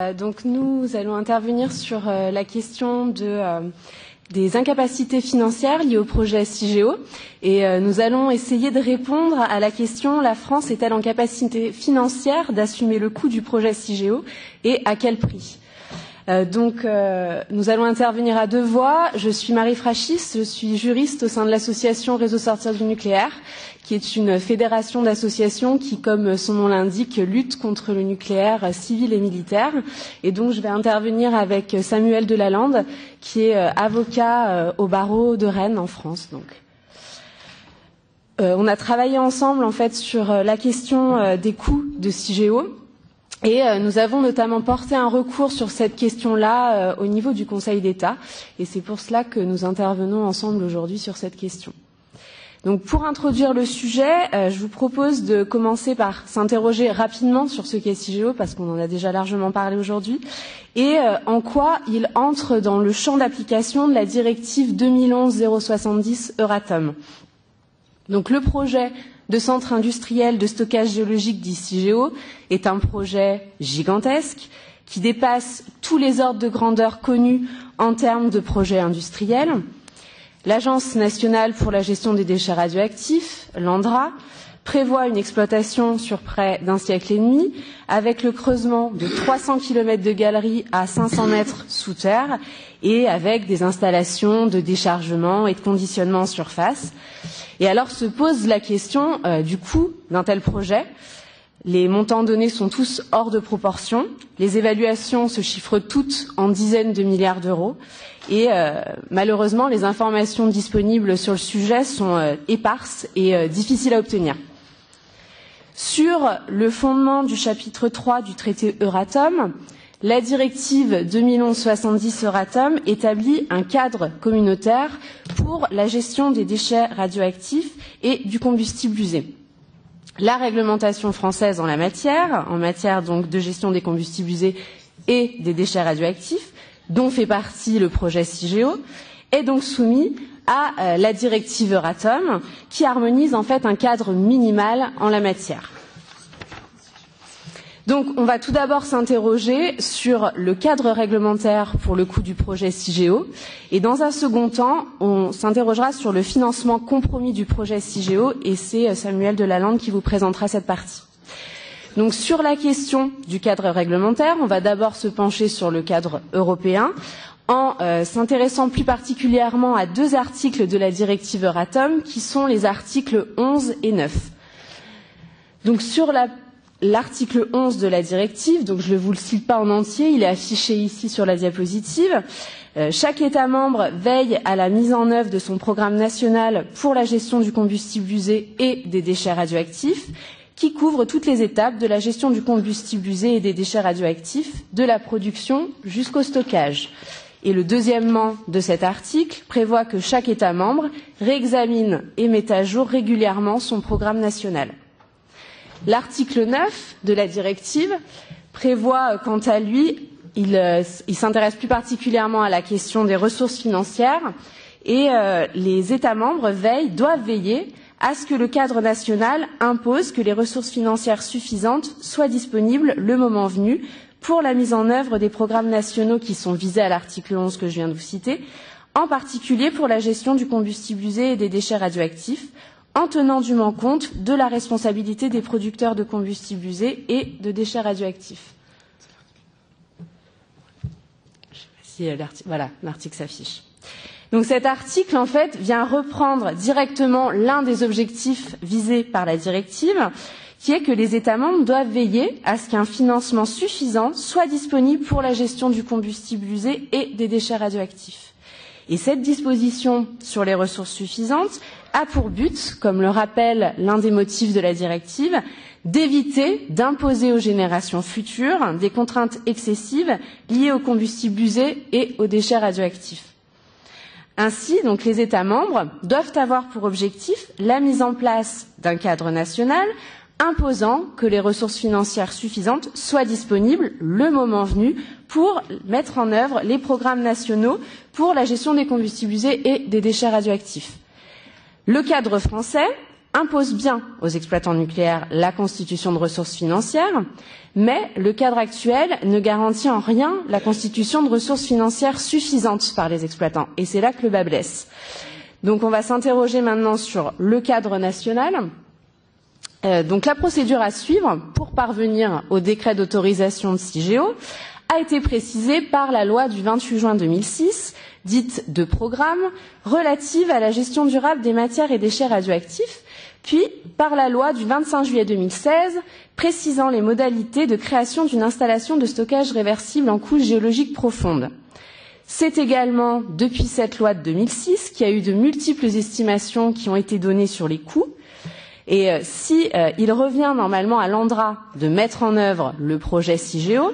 Donc nous allons intervenir sur la question des incapacités financières liées au projet CIGEO et nous allons essayer de répondre à la question: la France est-elle en capacité financière d'assumer le coût du projet CIGEO et à quel prix? Nous allons intervenir à deux voix. Je suis Marie Frachis, je suis juriste au sein de l'association Réseau Sortir du Nucléaire, qui est une fédération d'associations qui, comme son nom l'indique, lutte contre le nucléaire civil et militaire. Et donc, je vais intervenir avec Samuel Delalande, qui est avocat au barreau de Rennes en France. On a travaillé ensemble, en fait, sur la question des coûts de CIGEO. Et nous avons notamment porté un recours sur cette question-là au niveau du Conseil d'État. Et c'est pour cela que nous intervenons ensemble aujourd'hui sur cette question. Donc, pour introduire le sujet, je vous propose de commencer par s'interroger rapidement sur ce qu'est CIGEO, parce qu'on en a déjà largement parlé aujourd'hui, et en quoi il entre dans le champ d'application de la directive 2011/070 Euratom. Donc, le projet de centre industriel de stockage géologique dit CIGEO est un projet gigantesque qui dépasse tous les ordres de grandeur connus en termes de projets industriels. L'Agence nationale pour la gestion des déchets radioactifs, l'ANDRA, prévoit une exploitation sur près d'un siècle et demi, avec le creusement de 300 km de galeries à 500 mètres sous terre et avec des installations de déchargement et de conditionnement en surface. Et alors se pose la question du coût d'un tel projet. Les montants donnés sont tous hors de proportion. Les évaluations se chiffrent toutes en dizaines de milliards d'euros. Et malheureusement, les informations disponibles sur le sujet sont éparses et difficiles à obtenir. Sur le fondement du chapitre 3 du traité Euratom, la directive 2011/70 Euratom établit un cadre communautaire pour la gestion des déchets radioactifs et du combustible usé. La réglementation française en matière donc de gestion des combustibles usés et des déchets radioactifs, dont fait partie le projet CIGEO, est donc soumis à la directive Euratom, qui harmonise en fait un cadre minimal en la matière. Donc, on va tout d'abord s'interroger sur le cadre réglementaire pour le coût du projet CIGEO, et dans un second temps, on s'interrogera sur le financement compromis du projet CIGEO, et c'est Samuel Delalande qui vous présentera cette partie. Donc, sur la question du cadre réglementaire, on va d'abord se pencher sur le cadre européen, en s'intéressant plus particulièrement à deux articles de la directive Euratom, qui sont les articles 11 et 9. Donc, sur l'article 11 de la directive, donc je ne vous le cite pas en entier, il est affiché ici sur la diapositive. Chaque État membre veille à la mise en œuvre de son programme national pour la gestion du combustible usé et des déchets radioactifs, qui couvre toutes les étapes de la gestion du combustible usé et des déchets radioactifs, de la production jusqu'au stockage. Et le deuxièmement de cet article prévoit que chaque État membre réexamine et met à jour régulièrement son programme national. L'article 9 de la directive prévoit, quant à lui, il s'intéresse plus particulièrement à la question des ressources financières et les États membres doivent veiller à ce que le cadre national impose que les ressources financières suffisantes soient disponibles le moment venu pour la mise en œuvre des programmes nationaux qui sont visés à l'article 11 que je viens de vous citer, en particulier pour la gestion du combustible usé et des déchets radioactifs, en tenant dûment compte de la responsabilité des producteurs de combustibles usés et de déchets radioactifs. Je sais pas si l'article s'affiche. Donc cet article, en fait, vient reprendre directement l'un des objectifs visés par la directive, qui est que les États membres doivent veiller à ce qu'un financement suffisant soit disponible pour la gestion du combustible usé et des déchets radioactifs. Et cette disposition sur les ressources suffisantes a pour but, comme le rappelle l'un des motifs de la directive, d'éviter d'imposer aux générations futures des contraintes excessives liées aux combustibles usés et aux déchets radioactifs. Ainsi, donc, les États membres doivent avoir pour objectif la mise en place d'un cadre national imposant que les ressources financières suffisantes soient disponibles le moment venu pour mettre en œuvre les programmes nationaux pour la gestion des combustibles usés et des déchets radioactifs. Le cadre français impose bien aux exploitants nucléaires la constitution de ressources financières, mais le cadre actuel ne garantit en rien la constitution de ressources financières suffisantes par les exploitants. Et c'est là que le bât blesse. Donc on va s'interroger maintenant sur le cadre national. Donc la procédure à suivre pour parvenir au décret d'autorisation de CIGEO a été précisée par la loi du 28 juin 2006, dite de programme, relative à la gestion durable des matières et déchets radioactifs, puis par la loi du 25 juillet 2016, précisant les modalités de création d'une installation de stockage réversible en couche géologique profonde. C'est également depuis cette loi de 2006 qu'il y a eu de multiples estimations qui ont été données sur les coûts. Et il revient normalement à l'ANDRA de mettre en œuvre le projet CIGEO,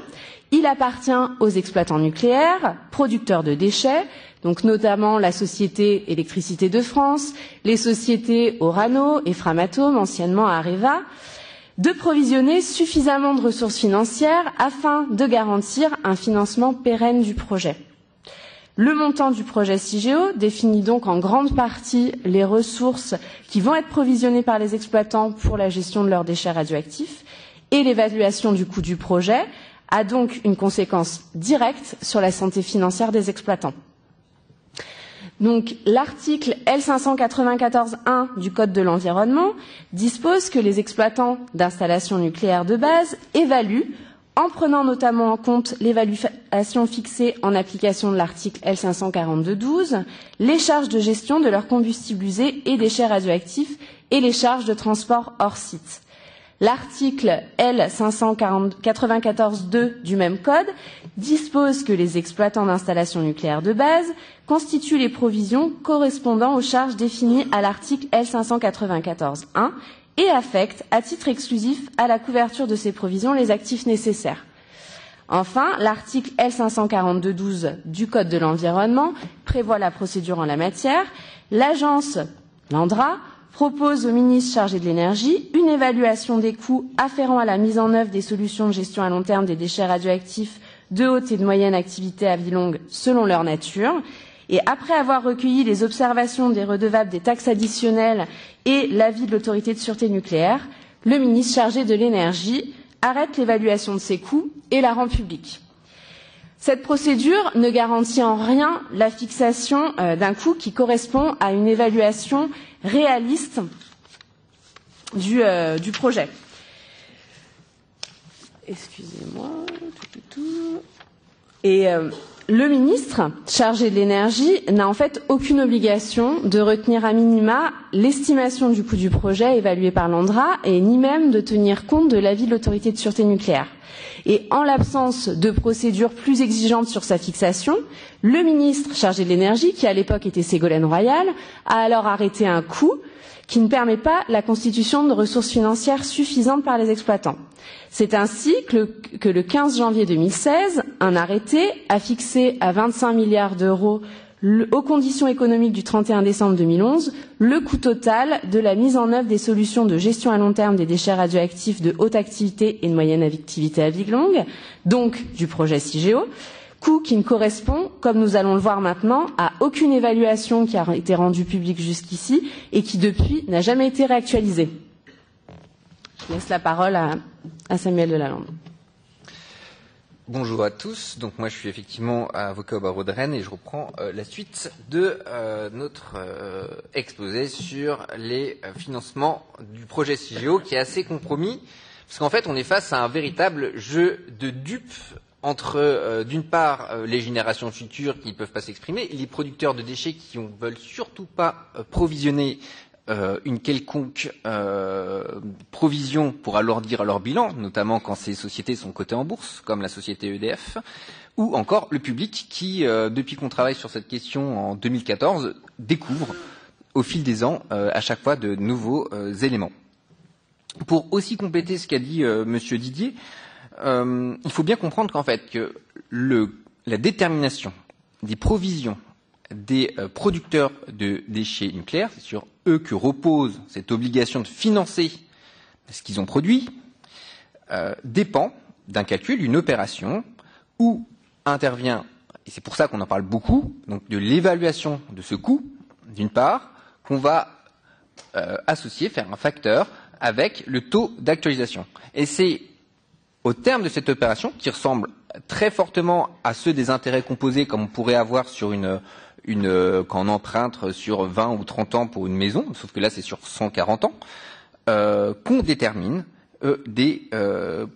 il appartient aux exploitants nucléaires, producteurs de déchets, donc notamment la Société Électricité de France, les sociétés Orano et Framatome, anciennement Areva, de provisionner suffisamment de ressources financières afin de garantir un financement pérenne du projet. Le montant du projet CIGEO définit donc en grande partie les ressources qui vont être provisionnées par les exploitants pour la gestion de leurs déchets radioactifs et l'évaluation du coût du projet a donc une conséquence directe sur la santé financière des exploitants. Donc, l'article L594-1 du Code de l'environnement dispose que les exploitants d'installations nucléaires de base évaluent, en prenant notamment en compte l'évaluation fixée en application de l'article L542-12, les charges de gestion de leurs combustibles usés et déchets radioactifs et les charges de transport hors site. L'article L594-2 du même code dispose que les exploitants d'installations nucléaires de base constituent les provisions correspondant aux charges définies à l'article L594-1 et affectent à titre exclusif à la couverture de ces provisions les actifs nécessaires. Enfin, l'article L542-12 du Code de l'environnement prévoit la procédure en la matière. L'agence, l'ANDRA, propose au ministre chargé de l'énergie une évaluation des coûts afférents à la mise en œuvre des solutions de gestion à long terme des déchets radioactifs de haute et de moyenne activité à vie longue selon leur nature. Et après avoir recueilli les observations des redevables des taxes additionnelles et l'avis de l'autorité de sûreté nucléaire, le ministre chargé de l'énergie arrête l'évaluation de ces coûts et la rend publique. Cette procédure ne garantit en rien la fixation d'un coût qui correspond à une évaluation réaliste du projet. Excusez-moi. Et le ministre chargé de l'énergie n'a en fait aucune obligation de retenir à minima l'estimation du coût du projet évalué par l'ANDRA et ni même de tenir compte de l'avis de l'autorité de sûreté nucléaire. Et en l'absence de procédures plus exigeantes sur sa fixation, le ministre chargé de l'énergie, qui à l'époque était Ségolène Royal, a alors arrêté un coût qui ne permet pas la constitution de ressources financières suffisantes par les exploitants. C'est ainsi que le 15 janvier 2016, un arrêté a fixé à 25 milliards d'euros aux conditions économiques du 31 décembre 2011 le coût total de la mise en œuvre des solutions de gestion à long terme des déchets radioactifs de haute activité et de moyenne activité à vie longue, donc du projet CIGEO, coût qui ne correspond, comme nous allons le voir maintenant, à aucune évaluation qui a été rendue publique jusqu'ici et qui depuis n'a jamais été réactualisée. Je laisse la parole à Samuel Delalande. Bonjour à tous. Donc moi je suis effectivement avocat au barreau de Rennes et je reprends la suite de notre exposé sur les financements du projet CIGEO qui est assez compromis parce qu'en fait on est face à un véritable jeu de dupes entre d'une part les générations futures qui ne peuvent pas s'exprimer et les producteurs de déchets qui ne veulent surtout pas provisionner une quelconque provision pour alourdir leur bilan, notamment quand ces sociétés sont cotées en bourse, comme la société EDF, ou encore le public qui, depuis qu'on travaille sur cette question en 2014, découvre au fil des ans à chaque fois de nouveaux éléments. Pour aussi compléter ce qu'a dit Monsieur Didier, il faut bien comprendre qu'en fait que la détermination des provisions des producteurs de déchets nucléaires, c'est sur eux que repose cette obligation de financer ce qu'ils ont produit, dépend d'un calcul, d'une opération où intervient, et c'est pour ça qu'on en parle beaucoup, donc de l'évaluation de ce coût, d'une part, qu'on va associer, faire un facteur avec le taux d'actualisation. Et c'est au terme de cette opération, qui ressemble très fortement à ceux des intérêts composés comme on pourrait avoir sur quand on emprunte sur 20 ou 30 ans pour une maison, sauf que là c'est sur 140 ans, qu'on détermine des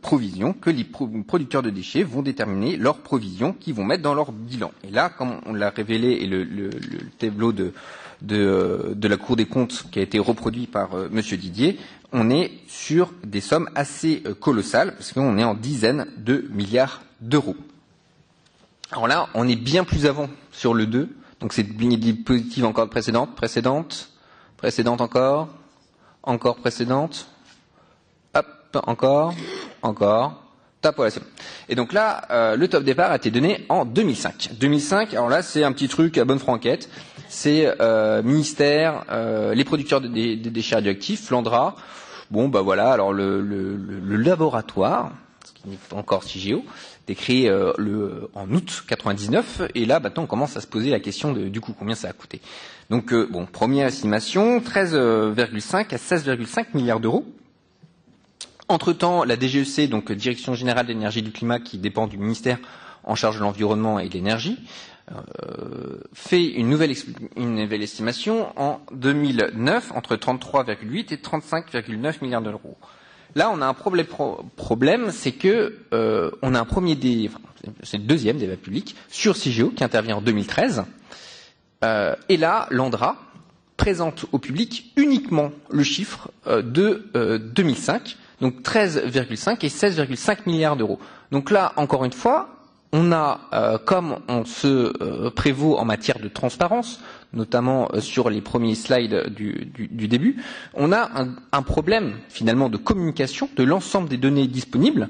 provisions, que les producteurs de déchets vont déterminer leurs provisions qu'ils vont mettre dans leur bilan. Et là, comme on l'a révélé, et le tableau de la Cour des comptes qui a été reproduit par Monsieur Didier, on est sur des sommes assez colossales, parce qu'on est en dizaines de milliards d'euros. Alors là, on est bien plus avant sur le 2, donc c'est une diapositive encore précédente, précédente encore précédente, hop, encore, top, voilà, c'est bon. Et donc là, le top départ a été donné en 2005. 2005, alors là, c'est un petit truc à bonne franquette, c'est ministère, les producteurs des déchets radioactifs, Flandra. Bon, bah voilà, alors le laboratoire, ce qui n'est pas encore CIGEO, décrit en août 99, et là, maintenant, on commence à se poser la question du coût, combien ça a coûté. Donc, bon, première estimation, 13,5 à 16,5 milliards d'euros. Entre-temps, la DGEC, donc Direction Générale de l'Énergie et du Climat, qui dépend du ministère en charge de l'environnement et de l'énergie, fait une nouvelle estimation en 2009 entre 33,8 et 35,9 milliards d'euros. Là, on a un problème, c'est que on a un c'est le deuxième débat public sur CIGEO qui intervient en 2013. Et là, l'ANDRA présente au public uniquement le chiffre de 2005, donc 13,5 et 16,5 milliards d'euros. Donc là, encore une fois, on a, comme on se prévaut en matière de transparence, notamment sur les premiers slides du début, on a un problème finalement de communication de l'ensemble des données disponibles.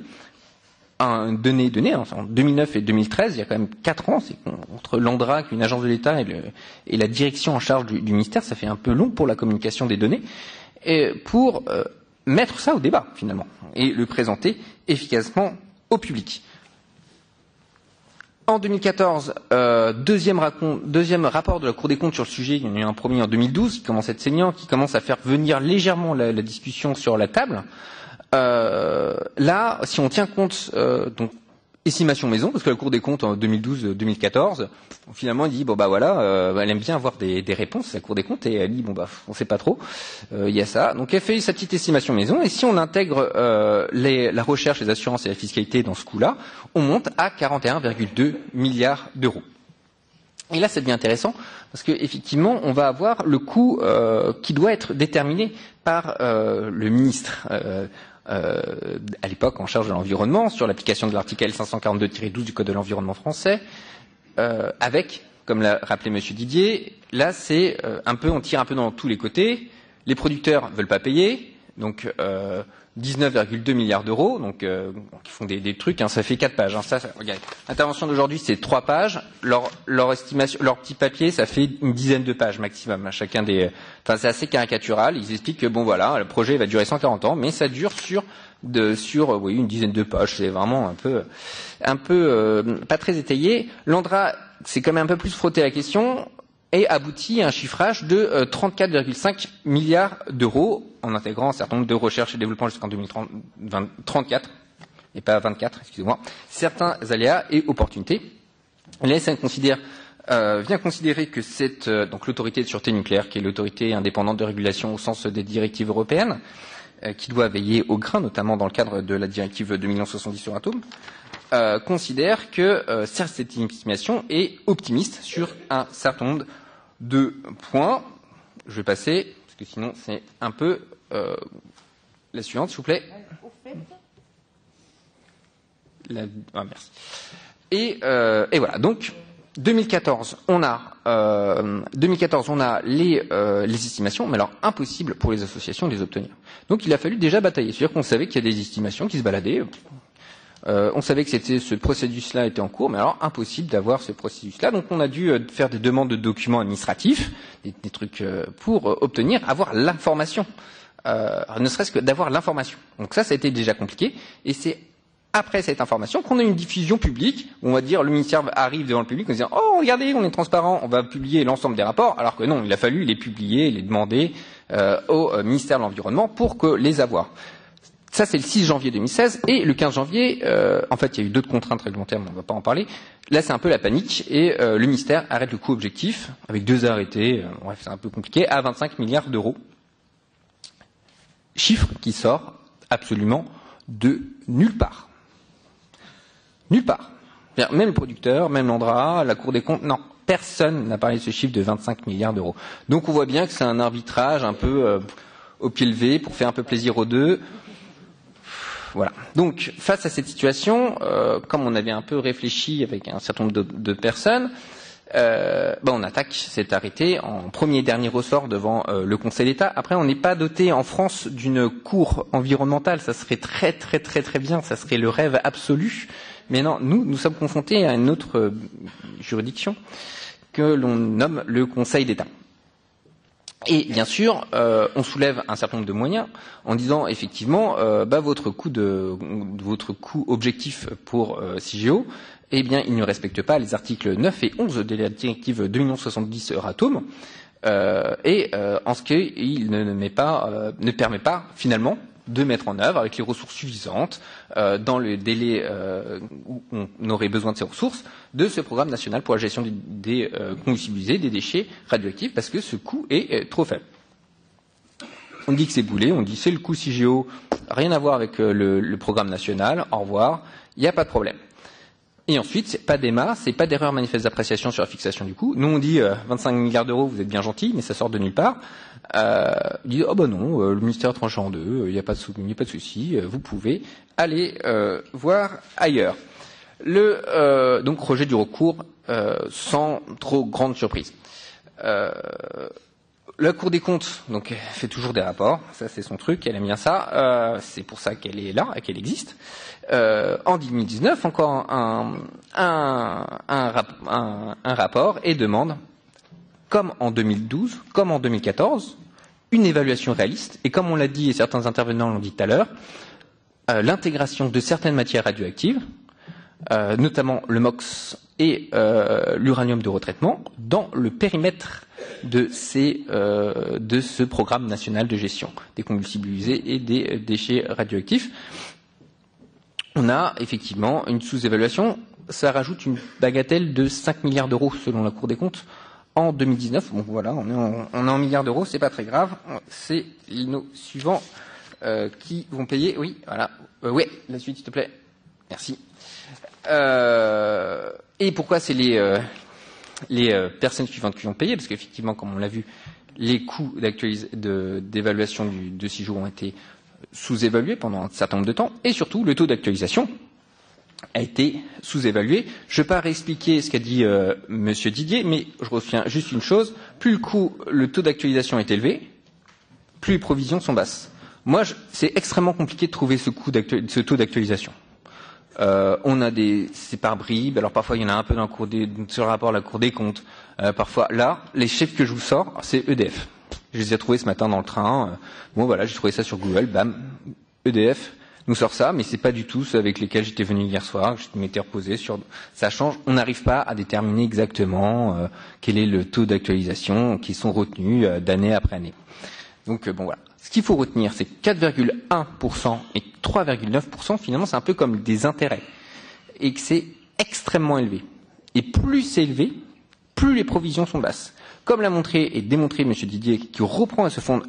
En 2009 et 2013, il y a quand même 4 ans, c'est entre l'ANDRA, qui est une agence de l'État, et la direction en charge du ministère, ça fait un peu long pour la communication des données, et pour mettre ça au débat finalement, et le présenter efficacement au public. En 2014, deuxième rapport de la Cour des comptes sur le sujet, il y en a eu un premier en 2012 qui commence à être saignant, qui commence à faire venir légèrement la discussion sur la table. Là, si on tient compte, donc estimation maison, parce que la Cour des comptes en 2012-2014, finalement, elle dit bon bah voilà, elle aime bien avoir des réponses, la Cour des comptes, et elle dit bon bah on sait pas trop, il y a ça. Donc elle fait sa petite estimation maison, et si on intègre la recherche, les assurances et la fiscalité dans ce coût-là, on monte à 41,2 milliards d'euros. Et là, c'est bien intéressant parce que effectivement, on va avoir le coût qui doit être déterminé par le ministre. À l'époque en charge de l'environnement, sur l'application de l'article L542-12 du Code de l'environnement français, avec, comme l'a rappelé Monsieur Didier, là c'est on tire un peu dans tous les côtés. Les producteurs veulent pas payer, donc 19,2 milliards d'euros, donc qui font des trucs, ça fait 4 pages. Regardez, l'intervention d'aujourd'hui c'est 3 pages, leur estimation, leur petit papier, ça fait une dizaine de pages maximum. Chacun des, c'est assez caricatural. Ils expliquent que bon voilà, le projet va durer 140 ans, mais ça dure sur une dizaine de pages. C'est vraiment un peu pas très étayé. L'ANDRA s'est quand même un peu plus frotté à la question et aboutit à un chiffrage de 34,5 milliards d'euros en intégrant un certain nombre de recherches et développement jusqu'en 2034, et pas 24, excusez-moi, certains aléas et opportunités. L'ASN vient considérer que donc l'autorité de sûreté nucléaire, qui est l'autorité indépendante de régulation au sens des directives européennes, qui doit veiller au grain, notamment dans le cadre de la directive 2070 sur Atome, considère que cette estimation est optimiste sur un certain nombre de points. Je vais passer, parce que sinon c'est un peu la suivante, s'il vous plaît. Merci. Et voilà. Donc 2014, on a les estimations, mais alors impossible pour les associations de les obtenir. Donc il a fallu déjà batailler. C'est-à-dire qu'on savait qu'il y a des estimations qui se baladaient. On savait que ce processus-là était en cours, mais alors impossible d'avoir ce processus-là. Donc on a dû faire des demandes de documents administratifs, des trucs pour avoir l'information, ne serait-ce que d'avoir l'information. Donc ça a été déjà compliqué, et c'est après cette information qu'on a une diffusion publique, où on va dire le ministère arrive devant le public en disant oh regardez, on est transparent, on va publier l'ensemble des rapports, alors que non, il a fallu les publier, les demander, au ministère de l'Environnement pour que les avoir. Ça, c'est le 6 janvier 2016. Et le 15 janvier, en fait, il y a eu d'autres contraintes réglementaires, mais on ne va pas en parler. Là, c'est un peu la panique. Et le ministère arrête le coût objectif, avec 2 arrêtés, bref, c'est un peu compliqué, à 25 milliards d'euros. Chiffre qui sort absolument de nulle part. Nulle part. Même le producteur, même l'ANDRA, la Cour des comptes, non. Personne n'a parlé de ce chiffre de 25 milliards d'euros. Donc on voit bien que c'est un arbitrage un peu au pied levé pour faire un peu plaisir aux deux. Voilà. Donc, face à cette situation, comme on avait un peu réfléchi avec un certain nombre de personnes, on attaque cet arrêté en premier et dernier ressort devant le Conseil d'État. Après, on n'est pas doté en France d'une cour environnementale. Ça serait très, très, très, très bien. Ça serait le rêve absolu. Mais non, nous sommes confrontés à une autre juridiction que l'on nomme le Conseil d'État. Et bien sûr, on soulève un certain nombre de moyens en disant effectivement, votre coût objectif pour CIGEO, eh bien, il ne respecte pas les articles 9 et 11 de la directive 2070 Euratom, en ce qu'il ne permet pas finalement de mettre en œuvre avec les ressources suffisantes dans le délai où on aurait besoin de ces ressources de ce programme national pour la gestion des combustibles usés, des déchets radioactifs, parce que ce coût est trop faible. On dit que c'est boulé, on dit c'est le coût CIGEO, rien à voir avec le programme national, au revoir, il n'y a pas de problème. Et ensuite, c'est pas d'EMA, c'est pas d'erreur manifeste d'appréciation sur la fixation du coût. Nous, on dit 25 milliards d'euros, vous êtes bien gentils, mais ça sort de nulle part. Il dit non, le ministère tranche en deux, il n'y a pas de souci, vous pouvez aller voir ailleurs. Donc rejet du recours sans trop grande surprise. La Cour des comptes, donc, fait toujours des rapports. Ça, c'est son truc. Elle aime bien ça. C'est pour ça qu'elle est là et qu'elle existe. En 2019, encore un rapport et demande, comme en 2012, comme en 2014, une évaluation réaliste. Et comme on l'a dit et certains intervenants l'ont dit tout à l'heure, l'intégration de certaines matières radioactives, notamment le MOX et l'uranium de retraitement, dans le périmètre de ce programme national de gestion des combustibles usés et des déchets radioactifs. On a effectivement une sous-évaluation. Ça rajoute une bagatelle de 5 milliards d'euros selon la Cour des comptes en 2019. Bon voilà, on est en milliards d'euros, c'est pas très grave. C'est nos suivants qui vont payer. Oui, voilà. Oui, la suite s'il te plaît. Merci. Et pourquoi c'est les personnes suivantes qui vont payer? Parce qu'effectivement, comme on l'a vu, les coûts d'évaluation de CIGEO ont été sous-évalués pendant un certain nombre de temps, et surtout, le taux d'actualisation a été sous-évalué. Je ne vais pas réexpliquer ce qu'a dit Monsieur Didier, mais je retiens juste une chose. Plus le taux d'actualisation est élevé, plus les provisions sont basses. Moi, c'est extrêmement compliqué de trouver ce taux d'actualisation. C'est par bribes. Alors parfois il y en a un peu sur le rapport à la Cour des comptes. Parfois, là, les chiffres que je vous sors, c'est EDF. Je les ai trouvés ce matin dans le train. Bon voilà, j'ai trouvé ça sur Google. Bam, EDF nous sort ça, mais c'est pas du tout ceux avec lesquels j'étais venu hier soir. Je m'étais reposé sur. Ça change. On n'arrive pas à déterminer exactement quel est le taux d'actualisation qui sont retenus d'année après année. Donc voilà. Ce qu'il faut retenir, c'est 4,1% et 3,9%, finalement, c'est un peu comme des intérêts. Et que c'est extrêmement élevé. Et plus c'est élevé, plus les provisions sont basses. Comme l'a montré et démontré M. Didier, qui reprend à ce fond,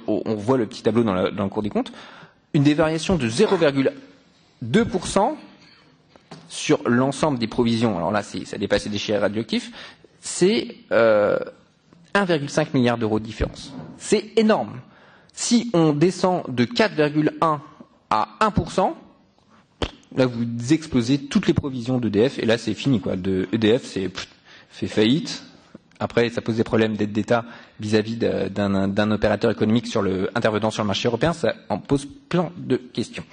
on voit le petit tableau dans la Cour des comptes, une dévariation de 0,2% sur l'ensemble des provisions. Alors là, ça dépasse les déchets radioactifs. C'est 1,5 milliard d'euros de différence. C'est énorme. Si on descend de 4,1 à 1%, là vous explosez toutes les provisions d'EDF et là c'est fini quoi. EDF fait faillite. Après ça pose des problèmes d'aide d'État vis-à-vis d'un opérateur économique intervenant sur le marché européen. Ça en pose plein de questions.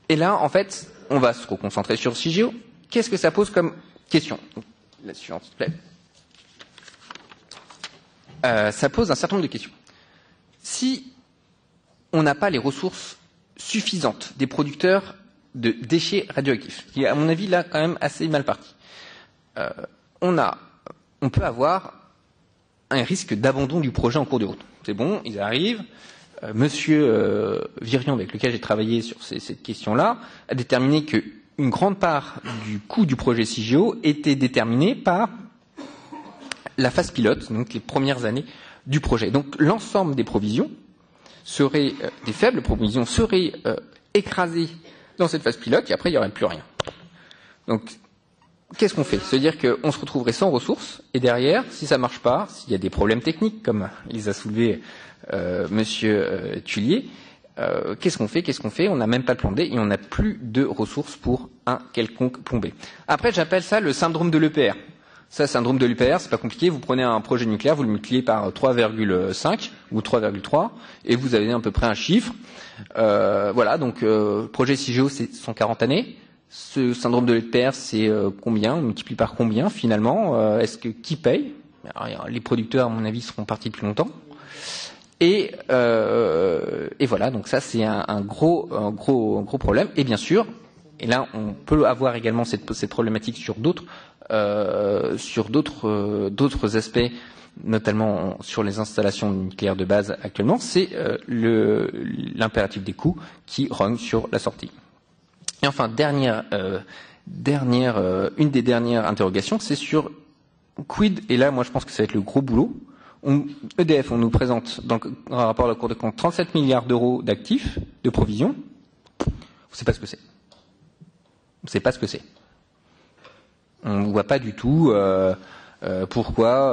Et là en fait on va se reconcentrer sur CIGEO. Qu'est-ce que ça pose comme question? La suivante s'il te plaît. Ça pose un certain nombre de questions. Si on n'a pas les ressources suffisantes des producteurs de déchets radioactifs, qui est à mon avis là quand même assez mal parti, on peut avoir un risque d'abandon du projet en cours de route. C'est bon, ils arrivent. Monsieur Virion, avec lequel j'ai travaillé sur cette question-là, a déterminé qu'une grande part du coût du projet CIGEO était déterminée par la phase pilote, donc les premières années du projet. Donc l'ensemble des provisions seraient, des faibles provisions seraient écrasées dans cette phase pilote et après il n'y aurait plus rien. Donc qu'est-ce qu'on fait? C'est-à-dire qu'on se retrouverait sans ressources et derrière, si ça ne marche pas, s'il y a des problèmes techniques comme les a soulevés Monsieur Tullier, qu'est-ce qu'on fait? On n'a même pas de plan D et on n'a plus de ressources pour un quelconque plan B. Après, j'appelle ça le syndrome de l'EPR. Ça, syndrome de l'EPR, c'est pas compliqué. Vous prenez un projet nucléaire, vous le multipliez par 3,5 ou 3,3 et vous avez à peu près un chiffre. Voilà, donc projet CIGEO, c'est 140 années. Ce syndrome de l'EPR, c'est combien? On multiplie par combien finalement? Est-ce que qui paye? Alors, les producteurs, à mon avis, seront partis depuis longtemps. Et voilà, donc ça c'est un gros problème. Et bien sûr, et là on peut avoir également cette problématique sur d'autres aspects, notamment sur les installations nucléaires de base actuellement, c'est l'impératif des coûts qui rogne sur la sortie. Et enfin, une des dernières interrogations, c'est sur quid, et là moi je pense que ça va être le gros boulot. EDF, on nous présente dans le rapport de la Cour des comptes 37 milliards d'euros d'actifs, de provisions. On ne sait pas ce que c'est. On ne sait pas ce que c'est. On ne voit pas du tout pourquoi.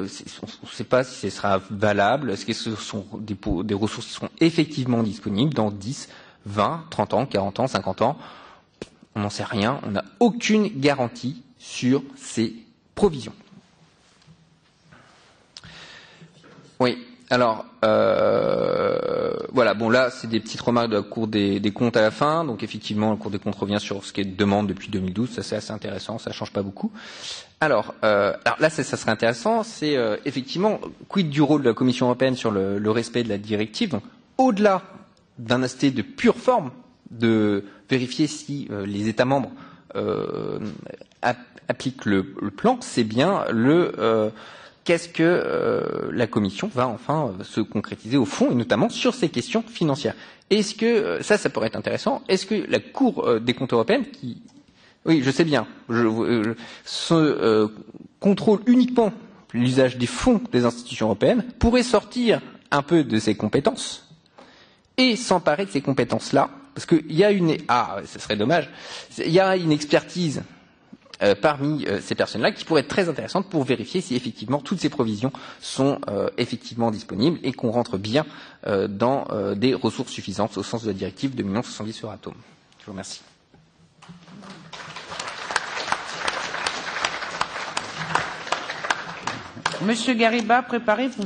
On ne sait pas si ce sera valable. Est-ce que ce sont des ressources qui seront effectivement disponibles dans 10, 20, 30 ans, 40 ans, 50 ans? On n'en sait rien. On n'a aucune garantie sur ces provisions. Oui, alors voilà, bon là c'est des petites remarques de la Cour des comptes à la fin, donc effectivement la Cour des comptes revient sur ce qui est de demande depuis 2012, ça c'est assez intéressant, ça change pas beaucoup. Alors là ça serait intéressant, c'est effectivement quid du rôle de la Commission européenne sur le respect de la directive, donc au-delà d'un aspect de pure forme, de vérifier si les États membres appliquent le plan, c'est bien qu'est-ce que la Commission va enfin se concrétiser au fond, et notamment sur ces questions financières. Est-ce que, ça pourrait être intéressant, est-ce que la Cour des comptes européenne, qui, oui, je sais bien, contrôle uniquement l'usage des fonds des institutions européennes, pourrait sortir un peu de ses compétences et s'emparer de ces compétences-là, parce qu'il y a ce serait dommage, il y a une expertise parmi ces personnes-là qui pourraient être très intéressantes pour vérifier si effectivement toutes ces provisions sont effectivement disponibles et qu'on rentre bien dans des ressources suffisantes au sens de la directive 2011/70 sur Euratom. Je vous remercie. Monsieur Gariba, préparez-vous.